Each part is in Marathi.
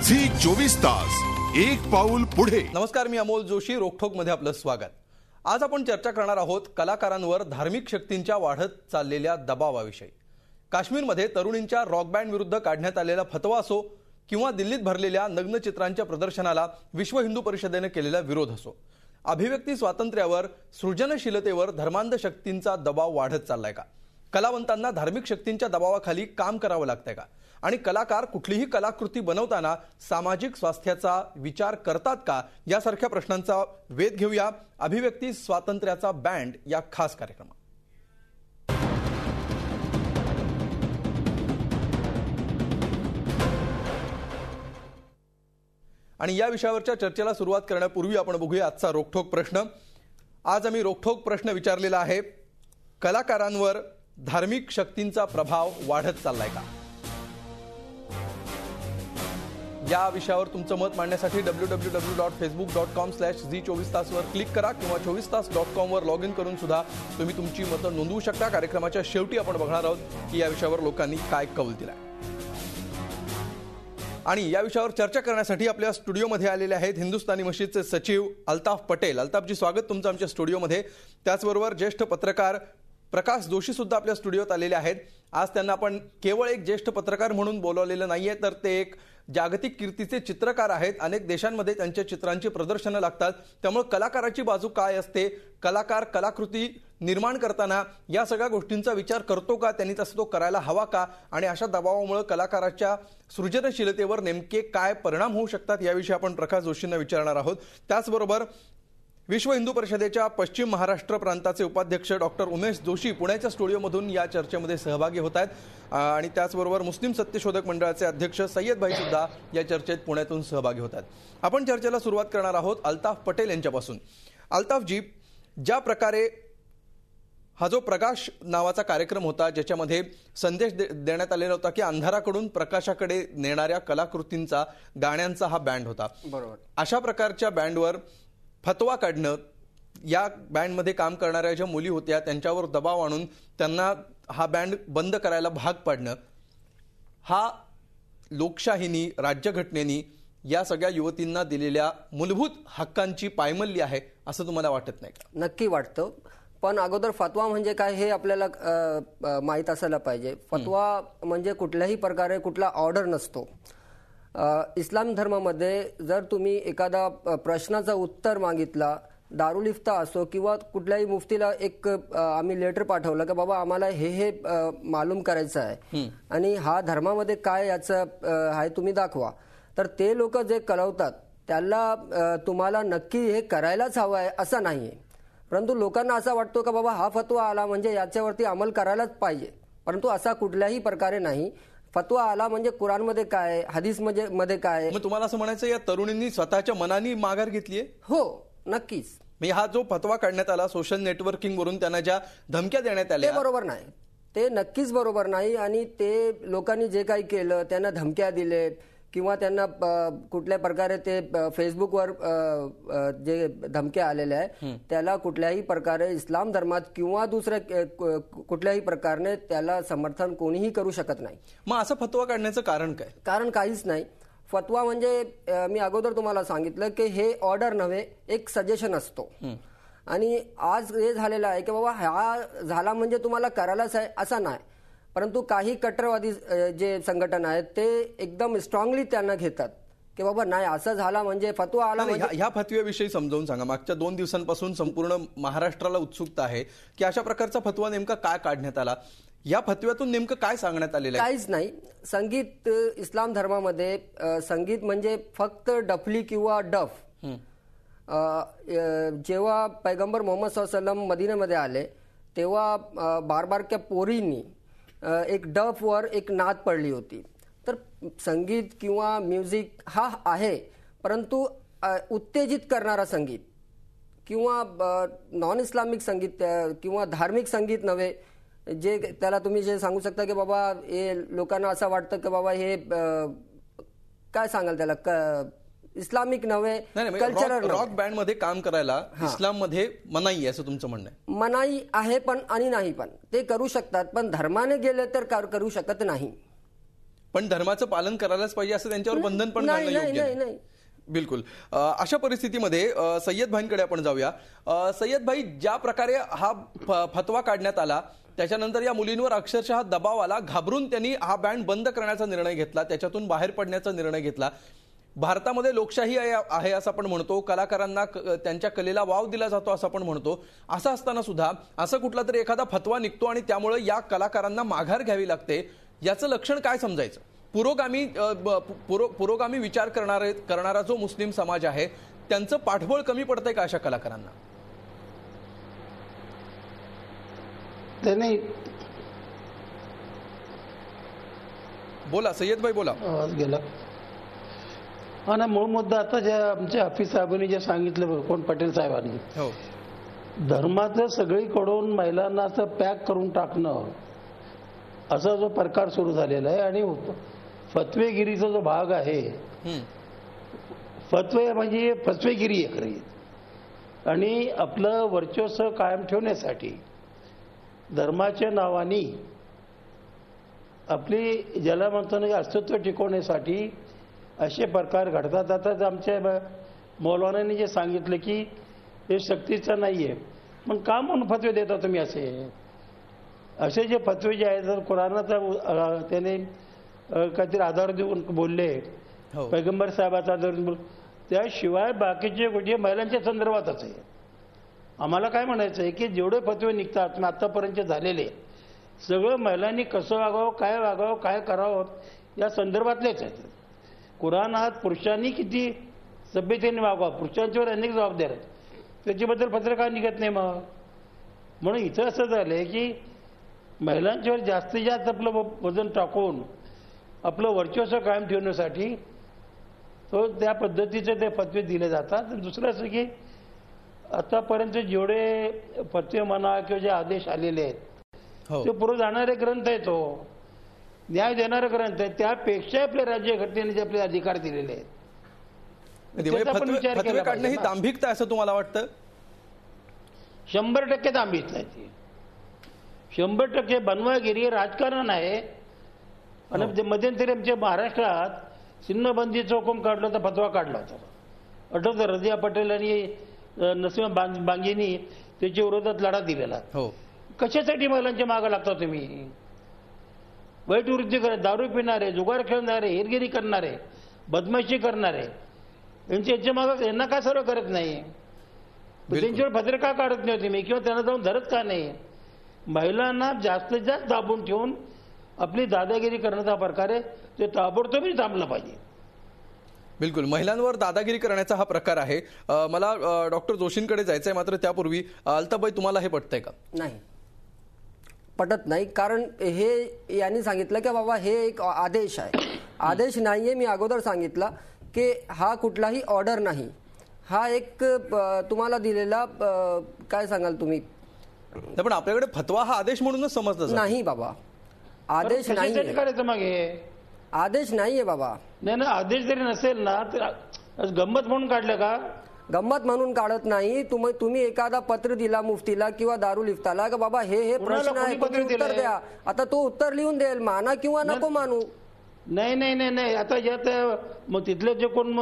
झी 24 तास एक पाऊल पुढे. नमस्कार, मी अमोल जोशी. रोखोक मध्ये आपलं स्वागत. आज आपण चर्चा करणार आहोत कलाकारांवर धार्मिक शक्तींच्या वाढत चाललेल्या दबावाविषयी. काश्मीरमध्ये तरुणींच्या रॉक बँड विरुद्ध काढण्यात आलेला फतवा असो किंवा दिल्लीत भरलेल्या नग्न चित्रांच्या प्रदर्शनाला विश्व हिंदू परिषदेने केलेला विरोध असो, अभिव्यक्ती स्वातंत्र्यावर, सृजनशीलतेवर धर्मांध शक्तींचा दबाव वाढत चाललाय का? कलावंतांना धार्मिक शक्तींच्या दबावाखाली काम करावं लागतंय का? आणि कलाकार कुठलीही कलाकृती बनवताना सामाजिक स्वास्थ्याचा विचार करतात का? यासारख्या प्रश्नांचा वेध घेऊया अभिव्यक्ती स्वातंत्र्याचा बँड या खास कार्यक्रमात. आणि या विषयावरच्या चर्चेला सुरुवात करण्यापूर्वी आपण बघूया आजचा रोखोक प्रश्न. आज आम्ही रोखोक प्रश्न विचारलेला आहे, कलाकारांवर धार्मिक शक्तींचा प्रभाव वाढत चाललाय का? या विषयावर तुमचं मत मांडण्यासाठी www.facebook.com/झी24तास वर क्लिक करा किंवा 24तास.com वर लॉग इन करून सुद्धा तुम्ही तुमची मतं नोंदवू शकता. कार्यक्रमाच्या शेवटी आपण बघणार आहोत की या विषयावर लोकांनी काय कौल दिलाय. आणि या विषयावर चर्चा करण्यासाठी आपल्या स्टुडिओमध्ये आलेले आहेत हिंदुस्थानी मशीदचे सचिव अल्ताफ पटेल. अल्ताफजी, स्वागत तुमचं आमच्या स्टुडिओमध्ये. त्याचबरोबर ज्येष्ठ पत्रकार प्रकाश जोशी सुद्धा आपल्या स्टुडिओत आलेले आहेत. आज त्यांना आपण केवळ एक ज्येष्ठ पत्रकार म्हणून बोलवलेलं नाहीये, तर ते एक जागतिक कीर्तीचे चित्रकार आहेत. अनेक देशांमध्ये त्यांच्या चित्रांची प्रदर्शनं लागतात. त्यामुळे कलाकाराची बाजू काय असते, कलाकार कलाकृती निर्माण करताना या सगळ्या गोष्टींचा विचार करतो का, त्यांनी तसं तो करायला हवा का, आणि अशा दबावामुळे कलाकाराच्या सृजनशीलतेवर नेमके काय परिणाम होऊ शकतात, याविषयी आपण प्रकाश जोशींना विचारणार आहोत. त्याचबरोबर विश्व हिंदू परिषदेच्या पश्चिम महाराष्ट्र प्रांताचे उपाध्यक्ष डॉक्टर उमेश जोशी पुण्याच्या स्टुडिओमधून या चर्चेमध्ये सहभागी होत आहेत. आणि त्याचबरोबर मुस्लिम सत्यशोधक मंडळाचे अध्यक्ष सय्यद भाई सुद्धा या चर्चेत पुण्यातून सहभागी होत आहेत. आपण चर्चेला सुरुवात करणार आहोत अल्ताफ पटेल यांच्यापासून. अल्ताफजी, ज्या प्रकारे हा जो प्रकाश नावाचा कार्यक्रम होता, ज्याच्यामध्ये संदेश देण्यात आलेला होता की अंधाराकडून प्रकाशाकडे नेणाऱ्या कलाकृतींचा, गाण्यांचा हा बँड होता, बरोबर, अशा प्रकारच्या बँडवर फतवा काढणं, या बँडमध्ये काम करणाऱ्या ज्या मुली होत्या त्यांच्यावर दबाव आणून त्यांना हा बँड बंद करायला भाग पाडणं, हा लोकशाहीनी, राज्यघटनेनी या सगळ्या युवतींना दिलेल्या मूलभूत हक्कांची पायमल्ली आहे असं तुम्हाला वाटत नाही का? नक्की वाटतं, पण अगोदर फतवा म्हणजे काय हे आपल्याला माहीत असायला पाहिजे. फतवा म्हणजे कुठल्याही प्रकारे कुठला ऑर्डर नसतो. इस्लाम धर्मामध्ये जर तुम्ही एखादा प्रश्नाचा उत्तर मागितला, दारुल इफ्ता असो किंवा कुठल्याही मुफ्तीला एक आम्ही लेटर पाठवलं की बाबा आम्हाला हे मालूम करायचं आहे आणि हा धर्मामध्ये काय याचं आहे तुम्ही दाखवा, तर ते लोक जे कळवतात त्याला तुम्हाला नक्की हे करायलाच हवं आहे असं नाहीये. परंतु लोकांना असा वाटतो का बाबा हा फतवा आला म्हणजे याच्यावरती अंमल करायलाच पाहिजे, परंतु असा कुठल्याही प्रकारे नाही. फतवा आला म्हणजे कुराणमध्ये काय, हदीस मध्ये काय. मग तुम्हाला असं म्हणायचं या तरुणींनी स्वतःच्या मनाने माघार घेतलीये? हो, नक्कीच. म्हणजे हा जो फतवा काढण्यात आला सोशल नेटवर्किंग वरून त्यांना ज्या धमक्या देण्यात आल्या, ते बरोबर नाही, ते नक्कीच बरोबर नाही. आणि ते लोकांनी जे काही केलं, त्यांना धमक्या दिलेत किंवा त्यांना कुठल्या प्रकारे ते फेसबुकवर जे धमक्या आलेल्या आहेत त्याला कुठल्याही प्रकारे इस्लाम धर्मात किंवा दुसऱ्या कुठल्याही प्रकारे त्याला समर्थन कोणीही करू शकत नाही. मग असं फतवा काढण्याचं कारण काय? कारण काहीच नाही. फतवा म्हणजे मी अगोदर तुम्हाला सांगितलं की हे ऑर्डर नव्हे, एक सजेशन असतो. आणि आज हे झालेलं आहे की बाबा हा झाला म्हणजे तुम्हाला करायलाच आहे असं नाही, परंतु काही कट्टरवादी जे संघटन आहेत ते एकदम स्ट्रॉंगली त्यांना घेतात की बाबा नाही असं झाला म्हणजे फतवा आला. ह्या फतव्याविषयी समजावून सांगा. मागच्या 2 दिवसांपासून संपूर्ण महाराष्ट्राला उत्सुकता आहे की अशा प्रकारचा फतवा नेमका काय काढण्यात आला, या फतव्यातून नेमकं काय सांगण्यात आलेलं आहे? काहीच नाही. संगीत इस्लाम धर्मामध्ये संगीत म्हणजे फक्त डफली किंवा डफ. जेव्हा पैगंबर मोहम्मद सल्लम मदिनेमध्ये आले तेव्हा बारबारक्या पोरींनी एक डफवर एक नाद पडली होती. तर संगीत किंवा म्युझिक हा आहे, परंतु उत्तेजित करणारा संगीत किंवा नॉन इस्लामिक संगीत किंवा धार्मिक संगीत नव्हे, जे त्याला तुम्ही जे सांगू शकता की बाबा हे लोकांना असं वाटतं की बाबा हे काय सांगाल त्याला, इस्लामिक नव्हे, कल्चरल. रॉक बँड मध्ये काम करायला इस्लाम मध्ये मनाई आहे असं तुमचं म्हणणं आहे? मनाई आहे पण आणि नाही पण ते करू शकतात, पण धर्माने गेले तर करू शकत नाही. पण धर्माचं पालन करायलाच पाहिजे असं त्यांच्यावर बंधन पण घालणं योग्य नाही. बिलकुल. अशा परिस्थितीमध्ये सय्यद भाईंकडे आपण जाऊया. सय्यद भाई, ज्या प्रकारे हा फतवा काढण्यात आला त्याच्यानंतर या मुलींवर अक्षरशः दबाव आला, घाबरून त्यांनी हा बँड बंद करण्याचा निर्णय घेतला, त्याच्यातून बाहेर पडण्याचा निर्णय घेतला. भारतामध्ये लोकशाही आहे असं आपण म्हणतो, कलाकारांना त्यांच्या कलेला वाव दिला जातो असं आपण म्हणतो. असं असताना सुद्धा असं कुठला तरी एखादा फतवा निघतो आणि त्यामुळे या कलाकारांना माघार घ्यावी लागते. याचं लक्षण काय समजायचं? पुरोगामी विचार करणारा जो मुस्लिम समाज आहे त्यांचं पाठबळ कमी पडतंय का अशा कलाकारांना? त्यांनी बोला सय्यद भाई, बोला. आवाज गेला. हा ना, मूळ मुद्दा आता ज्या आमच्या हाफिज साहेबांनी जे सांगितलं, कोण पटेल साहेबांनी, हो, धर्माचं सगळीकडून महिलांना असं पॅक करून टाकणं असा जो प्रकार सुरू झालेला आहे आणि फतवेगिरीचा जो भाग आहे, फतवे म्हणजे फसवेगिरी आहे खरी. आणि आपलं वर्चस्व कायम ठेवण्यासाठी धर्माच्या नावाने आपली ज्याला म्हणतो ना अस्तित्व टिकवण्यासाठी असे प्रकार घडतात. आताच आमच्या मौलानांनी जे सांगितलं की हे सक्तीचं नाही आहे, मग का म्हणून फतवे देता तुम्ही? असे जे फतवे जे आहेत, जर कुराणाचा त्याने काहीतरी आधार देऊन बोलले, पैगंबर साहेबाचा आधार देऊन बोल, त्याशिवाय बाकीचे गोष्टी महिलांच्या संदर्भातच आहे. आम्हाला काय म्हणायचं आहे की जेवढे फतवे निघतात आतापर्यंत झालेले सगळं महिलांनी कसं वागावं, काय करावं या संदर्भातलेच आहेत. कुराणात पुरुषांनी किती सभ्यतेने वागावं, पुरुषांच्यावर अनेक जबाबदाऱ्या आहेत, त्याच्याबद्दल पत्र का निघत नाही? मग म्हणून इथं असं झालंय की महिलांच्यावर जास्तीत जास्त आपलं वजन टाकून आपलं वर्चस्व कायम ठेवण्यासाठी तो त्या पद्धतीचे ते फतवे दिले जातात. दुसरं असं की आतापर्यंत जेवढे फतवे म्हणा किंवा जे आदेश आलेले आहेत ते पुढे जाणारे ग्रंथ आहे, तो न्याय देणारा ग्रंथ आहे, त्यापेक्षा आपल्या राज्यघटनेने जे आपले अधिकार दिलेले आहेत फतवे काढणं ही दांभिकता असं तुम्हाला वाटतं? 100% दांभिकता आहे ती. 100% बनवागिरी राजकारण आहे. आणि मध्यंतरी आमच्या महाराष्ट्रात सिन्नबंदीचा हुकूम काढला होता, फतवा काढला होता. आठवतं, रजिया पटेल आणि नसीमा बांगेनी त्याच्या विरोधात लढा दिलेला. कशासाठी महिलांच्या मागे लागता तुम्ही? वाईट वृत्ती करत, दारू पिणारे, जुगार खेळणारे, हेरगिरी करणारे, बदमाशी करणारे, यांच्या मागे यांना का सर्व करत नाही? त्यांच्यावर पत्र का काढत नाही तुम्ही? किंवा त्यांना जाऊन धरत का नाही? महिलांना जास्तीत जास्त दाबून ठेवून आपली दादागिरी करण्याचा प्रकार आहे, ते ताबडतोब थांबलं पाहिजे. बिलकुल, महिलांवर दादागिरी करण्याचा हा प्रकार आहे. मला डॉक्टर जोशींकडे जायचंय, मात्र त्यापूर्वी अल्ताफबाई, तुम्हाला हे पटतंय का? नाही, पटत नाही. कारण हे यांनी सांगितलं की बाबा हे एक आदेश आहे. आदेश नाहीये. मी अगोदर सांगितलं की हा कुठलाही ऑर्डर नाही, हा एक तुम्हाला दिलेला काय सांगाल तुम्ही? पण आपल्याकडे फतवा हा आदेश म्हणूनच समजला नाही बाबा, आदेश नाही करायचं. मागे आदेश नाहीये बाबा. नाही ना, आदेश जरी नसेल ना तर गंमत म्हणून काढलं का? गंमत म्हणून काढत नाही. तुम्ही एखादा पत्र दिला मुफ्तीला किंवा दारुल इफ्ताला का बाबा हे प्रश्न आहे, उत्तर द्या. आता तो उत्तर लिहून देईल, माना किंवा नको मानू. नाही नाही नाही नाही आता यात मग तिथले जे कोण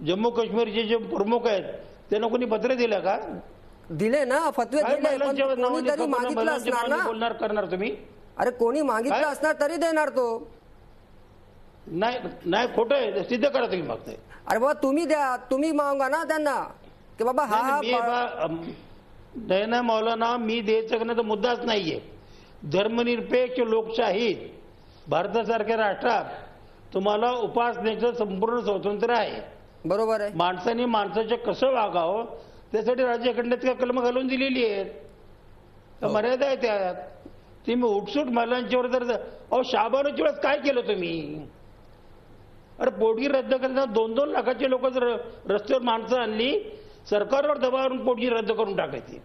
जम्मू काश्मीरचे जे प्रमुख आहेत त्यांना कोणी पत्र दिलं का? दिले ना, फतवे दिले. कोणीतरी मागितलं असणार ना. बोलणार करणार तुम्ही? अरे कोणी मागितलं असणार तरी देणार तो. नाही नाही, खोटं आहे, सिद्ध करा तुम्ही. मागताय? अरे बाबा तुम्ही द्या, तुम्ही मागा ना त्यांना की बाबा हा नाही ना मौलाना, मी द्यायचं करण्याचा मुद्दाच नाहीये. धर्मनिरपेक्ष लोकशाहीत भारतासारख्या राष्ट्रात तुम्हाला उपासनेचं संपूर्ण स्वातंत्र्य आहे. बरोबर आहे. माणसाने माणसाचं कसं वागावं त्यासाठी राज्यघटनेत कलम घालून दिलेली आहेत, मर्यादा आहे त्यात. तुम्ही उठसूट महिलांच्यावर जर शाबानोच्या वेळेस काय केलं तुम्ही? अरे पोटगी रद्द करताना 2-2 लाखाचे लोक जर रस्त्यावर माणसं आणली, सरकारवर दबावावरून पोटगी रद्द करून टाकायची.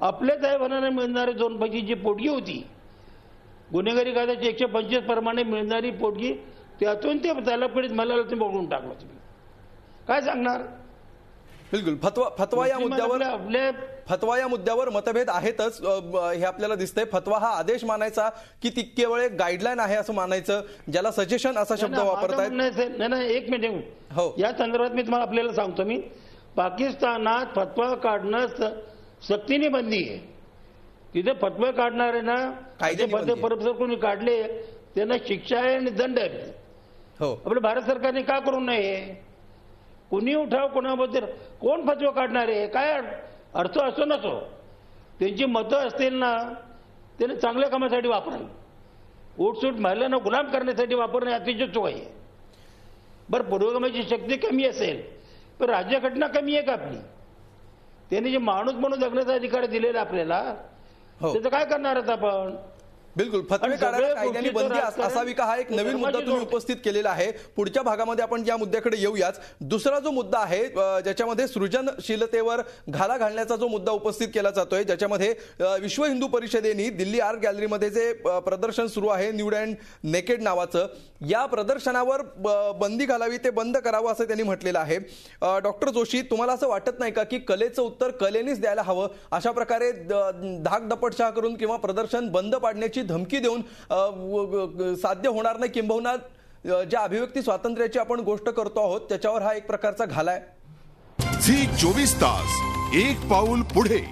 आपल्याच आहे म्हणाने मिळणारे 2 पैकी जी पोटगी होती, गुन्हेगारी कायद्याची 125 प्रमाणे मिळणारी पोटगी, त्यातून ते त्याला पीडित महिलाला तुम्ही बघून टाकलं. तुम्ही काय सांगणार? बिलकुल. फतवा या मुद्द्यावर मतभेद आहेतच हे आपल्याला दिसतंय. फतवा हा आदेश मानायचा की ती केवळ एक गाईडलाईन आहे असं मानायचं, ज्याला सजेशन असा शब्द वापरतायत. नाही, एक मिनिट. हो, या संदर्भात मी तुम्हाला आपल्याला सांगतो. मी पाकिस्तानात फतवा काढणं सक्तीने बंदी आहे. तिथे फतवा काढणारे ना कायदे कोणी काढले त्यांना शिक्षा आहे आणि दंड आहे. हो, आपल्या भारत सरकारने का करू नये? कुणी उठाव कोणाबद्दल कोण फतवा काढणार आहे? काय अर्थ असो नसो, त्यांची मतं असतील ना त्याने चांगल्या कामासाठी वापरावी. उठसूट महिलांना गुलाम करण्यासाठी वापरणे अतिशय चूक आहे. बरं, पुरोगामीची शक्ती कमी असेल पण राज्यघटना कमी आहे का आपली? त्यांनी जे माणूस म्हणून जगण्याचा अधिकार दिलेला आपल्याला, त्याचं काय करणार आहोत आपण? बिलकुल. फतवे काढायला कायद्याने बंदी असावी का, हा एक नवीन मुद्दा तुम्ही उपस्थित केलेला आहे. पुढच्या भागामध्ये आपण या मुद्द्याकडे येऊयाच. दुसरा जो मुद्दा आहे ज्याच्यामध्ये सृजनशीलतेवर घाला घालण्याचा जो मुद्दा उपस्थित केला जातोय, ज्याच्यामध्ये विश्व हिंदू परिषदेने दिल्ली आर्ट गॅलरीमध्ये जे प्रदर्शन सुरू आहे न्यूड अँड नेकेड नावाचं, या प्रदर्शनावर बंदी घालावी, ते बंद करावं असं त्यांनी म्हटलेलं आहे. डॉक्टर जोशी, तुम्हाला असं वाटत नाही का की कलेचं उत्तर कलेनेच द्यायला हवं? अशा प्रकारे धाकदपटशाह करून किंवा प्रदर्शन बंद पाडण्याची धमकी देऊन साध्य होणार नाही, किंबहुना ज्या अभिव्यक्ती स्वातंत्र्याची आपण गोष्ट करतो आहोत त्याच्यावर हा एक प्रकारचा घाला आहे. झी 24 तास, एक पाऊल पुढे.